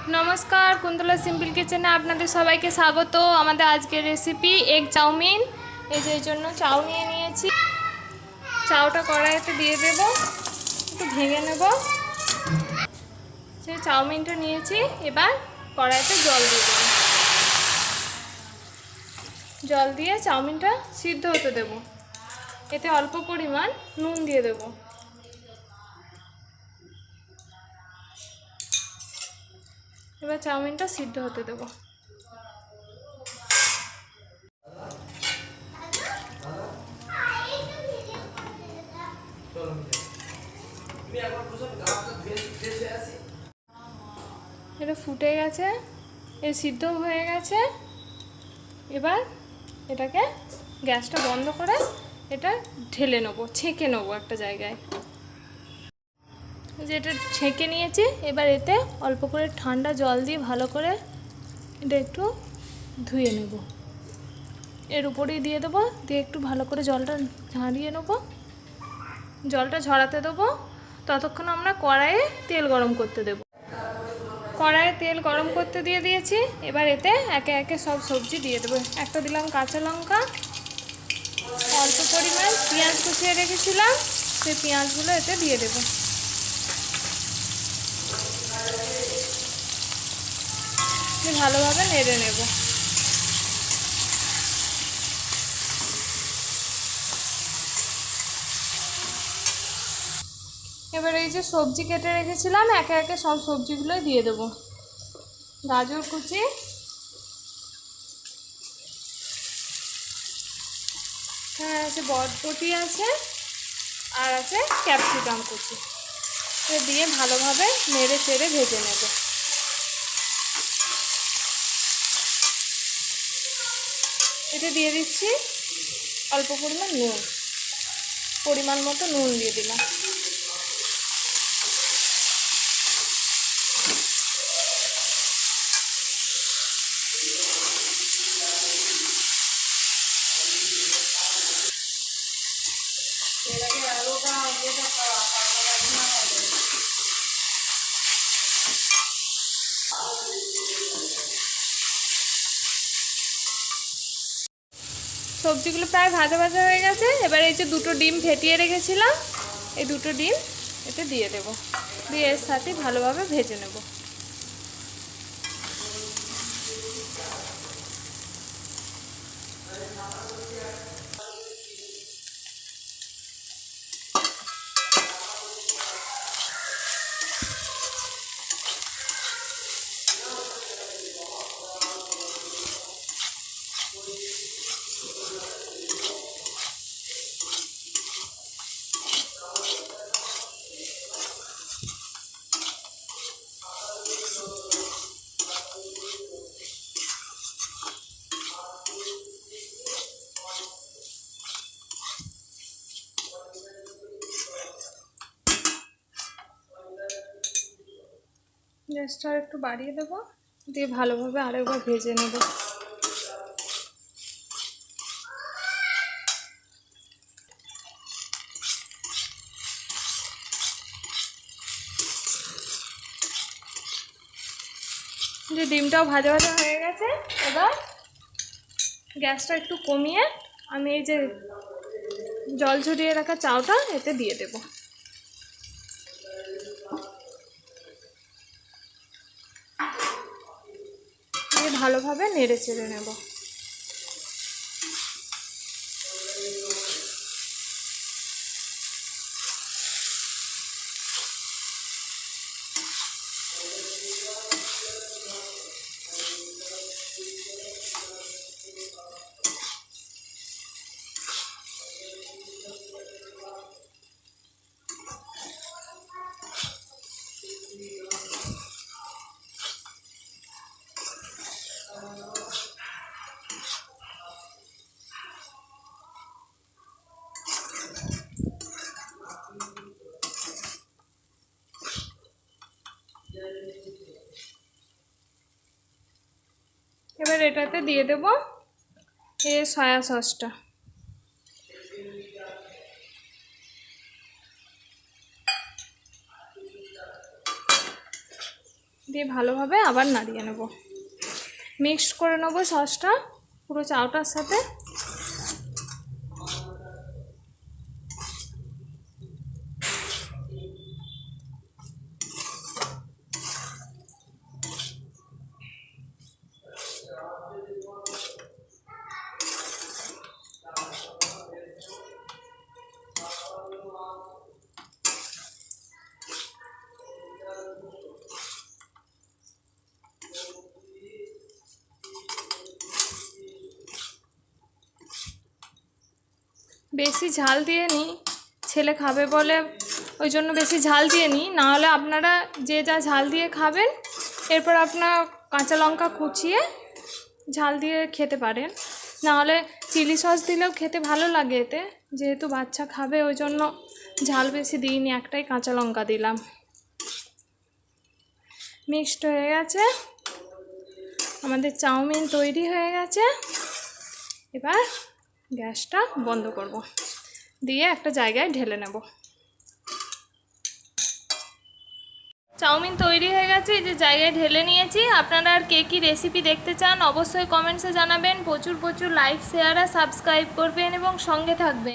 नमस्कार कुंतला सिम्पल किचेने आपनादेर सबाइके स्वागत। आमादेर आजकेर रेसिपि एग चाउमिन। এই জন্য চাউ নিয়ে নিয়েছি। চাউটা কড়াইতে দিয়ে দেব, একটু ভেঙে নেব। সেই চাউমিনটা নিয়েছি, এবার কড়াইতে জল দিয়ে দেব। জল দিয়ে চাউমিনটা সিদ্ধ হতে দেব। এতে অল্প পরিমাণ নুন দিয়ে দেব। এবার চাউমিনটা সিদ্ধ হতে দেব। এটা ফুটে গেছে, এর সিদ্ধ হয়ে গেছে। এবার এটাকে গ্যাসটা বন্ধ করে এটা ঢেলে নেব, ছেঁকে নেব একটা জায়গায়। যে এটা ছেঁকে নিয়েছি, এবার এতে অল্প করে ঠান্ডা জল দিয়ে ভালো করে এটা একটু ধুয়ে নেব। এর উপরেই দিয়ে দেবো, দিয়ে একটু ভালো করে জলটা ঝাড়িয়ে নেব। জলটা ঝরাতে দেবো, ততক্ষণ আমরা কড়াইয়ে তেল গরম করতে দেব। কড়াইয়ে তেল গরম করতে দিয়ে দিয়েছি। এবার এতে একে একে সব সবজি দিয়ে দেবো। একটা দিলাম কাঁচা লঙ্কা, অল্প পরিমাণ পেঁয়াজ কুচিয়ে রেখেছিলাম, সেই পেঁয়াজগুলো এতে দিয়ে দেবো। ভালোভাবে নেড়ে নেব। এবার এই যে সবজি কেটে রেখেছিলাম, একে একে সব সবজিগুলো দিয়ে দেবো। গাজর কুচি, হ্যাঁ আছে বরবটি আছে, আর আছে ক্যাপসিকাম কুচি। দিয়ে ভালোভাবে নেড়ে চেড়ে ভেজে নেব। এতে দিয়ে দিচ্ছি অল্প পরিমাণ নুন, পরিমাণ মতো নুন দিয়ে দিলাম। সবজিগুলো প্রায় ভাজা ভাজা হয়ে গেছে। এবার এই যে দুটো ডিম ফেটিয়ে রেখেছিলাম, এই দুটো ডিম এতে দিয়ে দেব। দিয়ে এর সাথে ভালোভাবে ভেজে নেব। গ্যাসটা একটু বাড়িয়ে দেবো, দিয়ে ভালোভাবে আরেকবার ভেজে নেব। যে ডিমটাও ভাজা ভাজা হয়ে গেছে, এবার গ্যাসটা একটু কমিয়ে আমি এই যে জল ঝরিয়ে রাখা চাউটা এতে দিয়ে দেব। দিয়ে ভালোভাবে নেড়ে চেড়ে নেব। এবার এটাতে দিয়ে দেব এই সয়া সসটা। দিয়ে ভালোভাবে আবার নাড়িয়ে নেব। মিক্সড করে নেব সসটা পুরো চাউটার সাথে। বেশি ঝাল দিয়ে নিই, ছেলে খাবে বলে ওই জন্য বেশি ঝাল দিয়ে নিই। নাহলে আপনারা যে যা ঝাল দিয়ে খাবেন, এরপর আপনার কাঁচা লঙ্কা কুচিয়ে ঝাল দিয়ে খেতে পারেন। নাহলে চিলি সস দিলেও খেতে ভালো লাগে এতে, যেহেতু বাচ্চা খাবে ওই জন্য ঝাল বেশি দিইনি, একটাই কাঁচা লঙ্কা দিলাম। মিক্সড হয়ে গেছে, আমাদের চাউমিন তৈরি হয়ে গেছে। এবার গ্যাসটা বন্ধ করব, দিয়ে একটা জায়গায় ঢেলে নেব। চাউমিন তৈরি হয়ে গেছে, এই যে জায়গায় ঢেলে নিয়েছি। আপনারা আর কে কী রেসিপি দেখতে চান অবশ্যই কমেন্টসে জানাবেন। প্রচুর প্রচুর লাইক, শেয়ার আর সাবস্ক্রাইব করবেন এবং সঙ্গে থাকবেন।